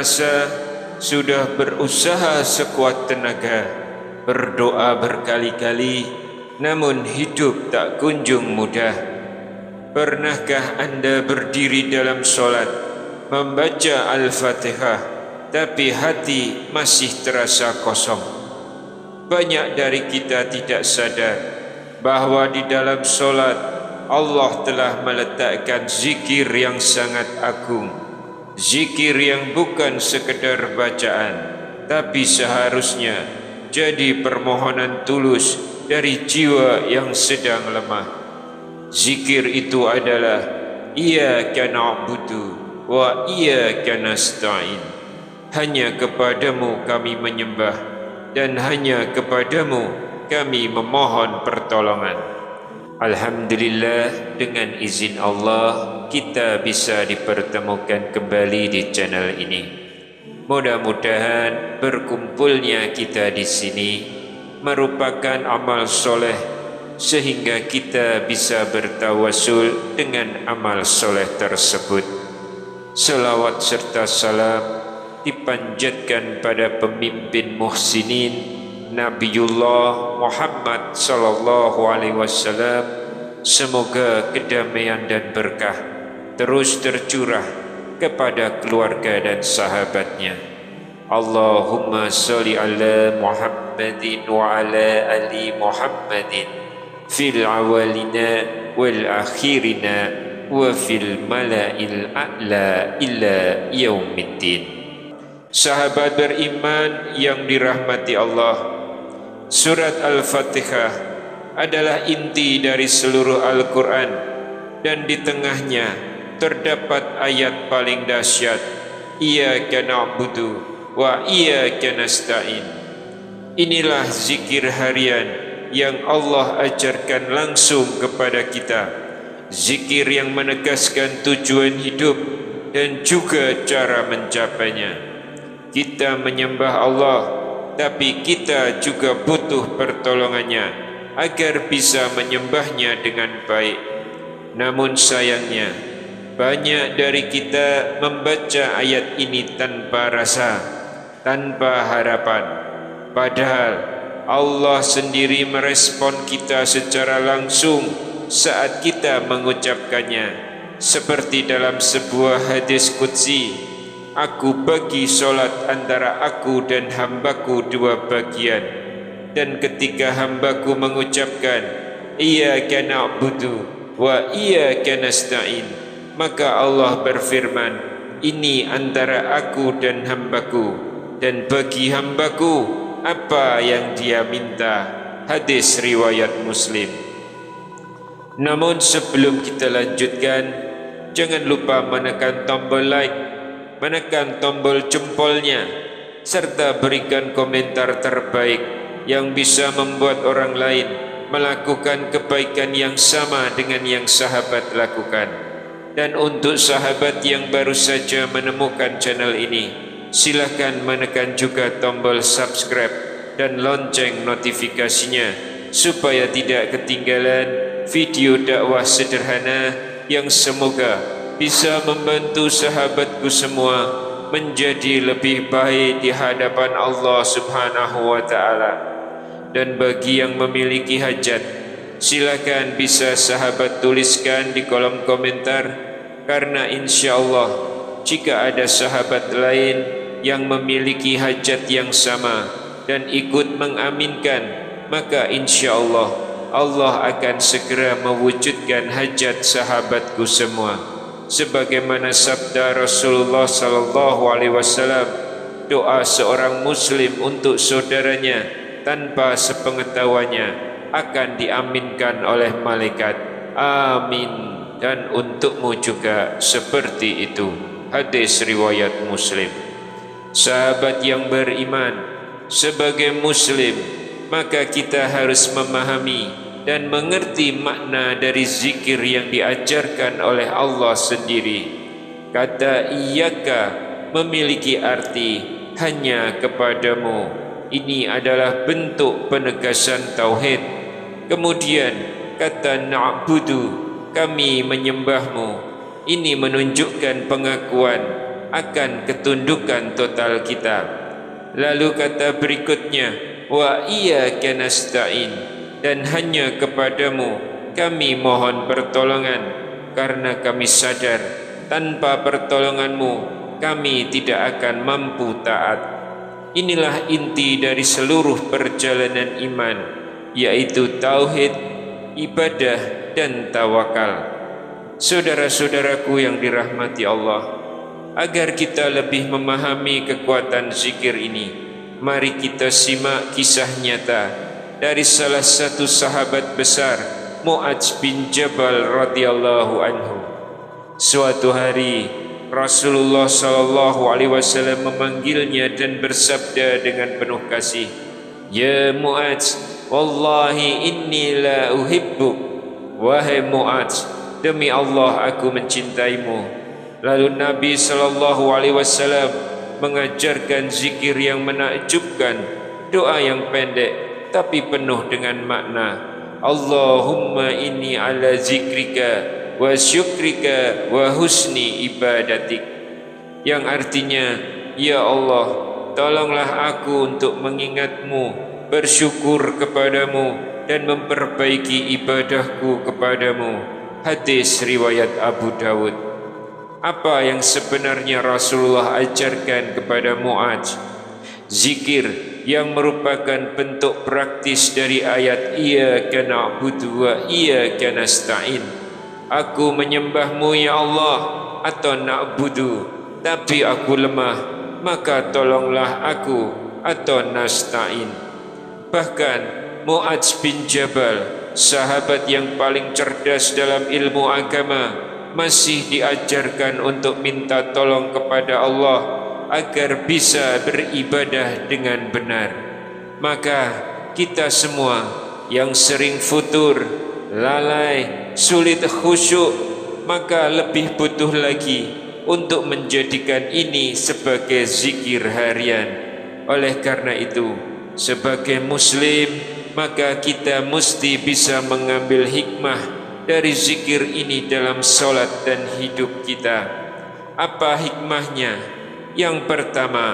merasa sudah berusaha sekuat tenaga, berdoa berkali-kali, namun hidup tak kunjung mudah. Pernahkah Anda berdiri dalam solat, membaca Al-Fatihah, tapi hati masih terasa kosong? Banyak dari kita tidak sadar bahawa di dalam solat Allah telah meletakkan zikir yang sangat agung, zikir yang bukan sekedar bacaan, tapi seharusnya jadi permohonan tulus dari jiwa yang sedang lemah. Zikir itu adalah Iyyaka na'budu wa iyyaka nasta'in. Hanya kepadamu kami menyembah dan hanya kepadamu kami memohon pertolongan. Alhamdulillah, dengan izin Allah kita bisa dipertemukan kembali di channel ini. Mudah-mudahan berkumpulnya kita di sini merupakan amal soleh, sehingga kita bisa bertawasul dengan amal soleh tersebut. Salawat serta salam dipanjatkan pada pemimpin muhsinin Nabiullah Muhammad sallallahu alaihi wasallam. Semoga kedamaian dan berkah terus tercurah kepada keluarga dan sahabatnya. Allahumma sholli ala Muhammadin wa ala ali Muhammadin fil awalina wal akhirina wa fil mala'il a'la ila yaumiddin. Sahabat beriman yang dirahmati Allah, surat Al-Fatihah adalah inti dari seluruh Al-Quran, dan di tengahnya terdapat ayat paling dahsyat, Iyyaka na'budu wa iyyaka nasta'in. Inilah zikir harian yang Allah ajarkan langsung kepada kita, zikir yang menegaskan tujuan hidup dan juga cara mencapainya. Kita menyembah Allah, tapi kita juga butuh pertolongannya agar bisa menyembahnya dengan baik. Namun sayangnya, banyak dari kita membaca ayat ini tanpa rasa, tanpa harapan. Padahal Allah sendiri merespon kita secara langsung saat kita mengucapkannya. Seperti dalam sebuah hadis qudsi, Aku bagi solat antara aku dan hambaku dua bagian, dan ketika hambaku mengucapkan Iyyaka na'budu wa iyyaka nasta'in, maka Allah berfirman, ini antara aku dan hambaku, dan bagi hambaku apa yang dia minta. Hadis riwayat Muslim. Namun sebelum kita lanjutkan, jangan lupa menekan tombol like, menekan tombol jempolnya, serta berikan komentar terbaik yang bisa membuat orang lain melakukan kebaikan yang sama dengan yang sahabat lakukan. Dan untuk sahabat yang baru saja menemukan channel ini, silakan menekan juga tombol subscribe dan lonceng notifikasinya supaya tidak ketinggalan video dakwah sederhana yang semoga bisa membantu sahabatku semua menjadi lebih baik di hadapan Allah Subhanahu wa ta'ala. Dan bagi yang memiliki hajat, silakan bisa sahabat tuliskan di kolom komentar, karena insya Allah jika ada sahabat lain yang memiliki hajat yang sama dan ikut mengaminkan, maka insya Allah Allah akan segera mewujudkan hajat sahabatku semua. Sebagaimana sabda Rasulullah sallallahu alaihi wasallam, doa seorang muslim untuk saudaranya tanpa sepengetahuannya akan diaminkan oleh malaikat. Amin. Dan untukmu juga seperti itu. Hadis riwayat Muslim. Sahabat yang beriman, sebagai muslim, maka kita harus memahami dan mengerti makna dari zikir yang diajarkan oleh Allah sendiri. Kata iyyaka memiliki arti hanya kepadamu. Ini adalah bentuk penegasan tauhid. Kemudian kata na'budu, kami menyembahmu. Ini menunjukkan pengakuan akan ketundukan total kita. Lalu kata berikutnya, wa iyyaka nasta'in, dan hanya kepadamu kami mohon pertolongan, karena kami sadar tanpa pertolonganmu kami tidak akan mampu taat. Inilah inti dari seluruh perjalanan iman, yaitu tauhid, ibadah dan tawakal. Saudara-saudaraku yang dirahmati Allah, agar kita lebih memahami kekuatan zikir ini, mari kita simak kisah nyata dari salah satu sahabat besar, Mu'adz bin Jabal radhiyallahu anhu. Suatu hari Rasulullah SAW memanggilnya dan bersabda dengan penuh kasih, "Ya Mu'adz, wallahi inni la uhibbuk." Wahai Mu'adz, demi Allah aku mencintaimu. Lalu Nabi SAW mengajarkan zikir yang menakjubkan, doa yang pendek tapi penuh dengan makna. Allahumma inni ala zikrika wa syukrika wa husni ibadatik, yang artinya, ya Allah, tolonglah aku untuk mengingatmu, bersyukur kepadamu dan memperbaiki ibadahku kepadamu. Hadis riwayat Abu Dawud. Apa yang sebenarnya Rasulullah ajarkan kepada Mu'adz? Zikir yang merupakan bentuk praktis dari ayat iyyaka na'budu wa iyyaka nasta'in. Aku menyembahmu ya Allah, atau na'budu, tapi aku lemah, maka tolonglah aku, atau nasta'in. Bahkan Mu'adz bin Jabal, sahabat yang paling cerdas dalam ilmu agama, masih diajarkan untuk minta tolong kepada Allah agar bisa beribadah dengan benar. Maka kita semua yang sering futur, lalai, sulit khusyuk, maka lebih butuh lagi untuk menjadikan ini sebagai zikir harian. Oleh karena itu, sebagai muslim, maka kita mesti bisa mengambil hikmah dari zikir ini dalam solat dan hidup kita. Apa hikmahnya? Yang pertama,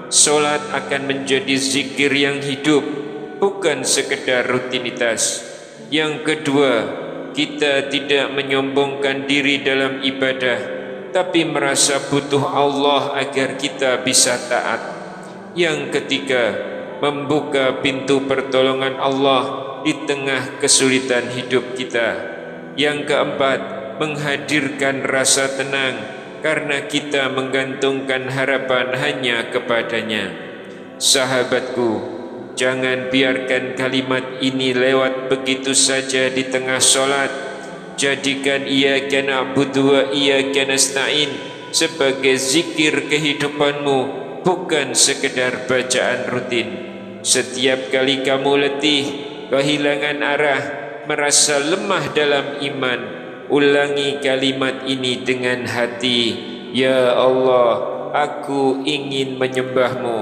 solat akan menjadi zikir yang hidup, bukan sekedar rutinitas. Yang kedua, kita tidak menyombongkan diri dalam ibadah, tapi merasa butuh Allah agar kita bisa taat. Yang ketiga, membuka pintu pertolongan Allah di tengah kesulitan hidup kita. Yang keempat, menghadirkan rasa tenang karena kita menggantungkan harapan hanya kepadanya. Sahabatku, jangan biarkan kalimat ini lewat begitu saja di tengah solat. Jadikan iyyaka na'budu wa iyyaka nasta'in sebagai zikir kehidupanmu, bukan sekedar bacaan rutin. Setiap kali kamu letih, kehilangan arah, merasa lemah dalam iman, ulangi kalimat ini dengan hati. Ya Allah, aku ingin menyembahmu,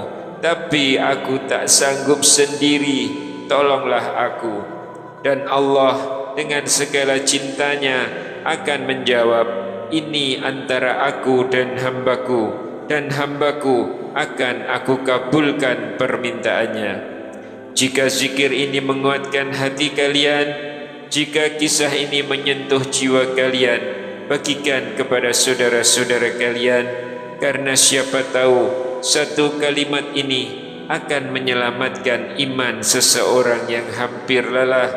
tapi aku tak sanggup sendiri, tolonglah aku. Dan Allah dengan segala cintanya akan menjawab, ini antara aku dan hambaku, dan hambaku akan aku kabulkan permintaannya. Jika zikir ini menguatkan hati kalian, jika kisah ini menyentuh jiwa kalian, bagikan kepada saudara-saudara kalian, karena siapa tahu satu kalimat ini akan menyelamatkan iman seseorang yang hampir lelah,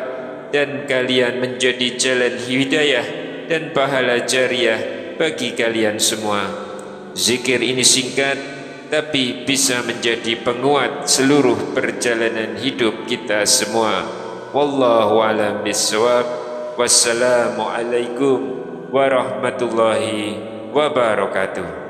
dan kalian menjadi jalan hidayah dan pahala jariah bagi kalian semua. Zikir ini singkat, tapi bisa menjadi penguat seluruh perjalanan hidup kita semua. Wallahu a'lam bishawab. Wassalamualaikum warahmatullahi wabarakatuh.